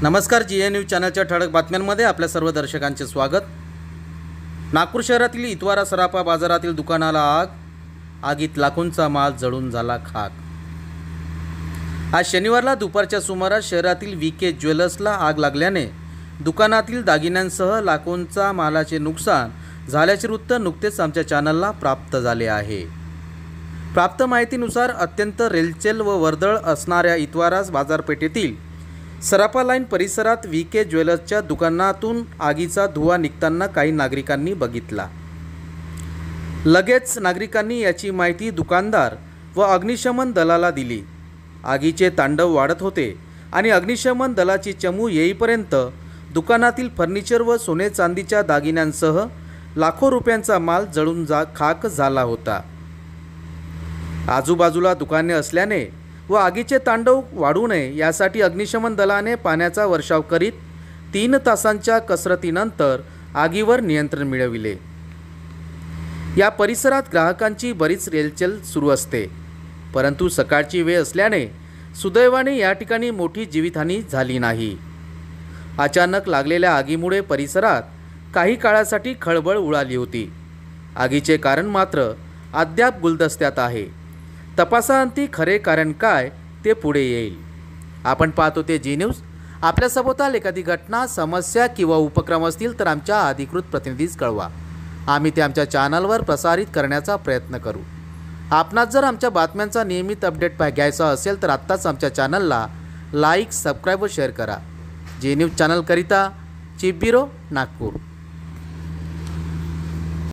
नमस्कार, जी न्यूज चॅनलच्या ठळक बातम्यांमध्ये आपल्या सर्व दर्शकांचे स्वागत। नागपूर शहरातील इतवारा सराफा बाजारातील दुकानाला आगीत लाखोंचा माल जळून झाला खाक। आज शनिवारला दुपारच्या सुमारास शहरातील VK ज्वेलर्सला आग लागल्याने दुकानातील दागिन्यांसह लाखोंचा मालाचे नुकसान झाल्याचे वृत्त नुकतेच आमच्या चॅनलला प्राप्त झाले आहे। प्राप्त माहितीनुसार अत्यंत रेलचेल व वर्दळ असणाऱ्या इतवारा बाजारपेठेतील सराफा लाईन परिसरात VK ज्वेलर्सच्या दुकानातून आगीचा धुवा निघताना काही नागरिकांनी बघितला। लगेच नागरिकांनी याची माहिती दुकानदार व अग्निशमन दलाला दिली। आगीचे तांडव वाढत होते आणि अग्निशमन दलाची चमू येईपर्यंत दुकानातील फर्निचर व सोने चांदीच्या दागिन्यांसह लाखो रुपयांचा माल जळून खाक झाला होता। आजूबाजूला दुकाने असल्याने व आगीचे तांडव वाढू नये यासाठी अग्निशमन दलाने पाण्याचा वर्षाव करीत 3 तासांच्या कसरतीनंतर आगीवर नियंत्रण मिळविले। या परिसरात ग्राहकांची बरीच रेलचेल सुरू असते, परंतु सकाळची वेळ असल्याने सुदैवाने या ठिकाणी मोठी जीवितहानी झाली नाही। अचानक लागलेल्या आगीमुळे परिसरात काही काळासाठी खळबळ उडाली होती। आगीचे कारण मात्र अद्याप गुलदस्त्यात आहे। तपासाअंती खरे कारण काय ते पुढे येईल। आपण पाहतो ते जी न्यूज। आपल्या सभोवताल एखादी घटना, समस्या किंवा उपक्रम असतील तर आमच्या अधिकृत प्रतिनिधीस कळवा। आम्ही ते आमच्या चॅनलवर प्रसारित करण्याचा प्रयत्न करू। आपणास जर आमच्या बातम्यांचा नियमित अपडेट घ्यायचा असेल तर आत्ताच आमच्या चॅनलला लाईक, सबस्क्राईब व शेअर करा। जी न्यूज चॅनलकरिता चीफ ब्युरो, नागपूर।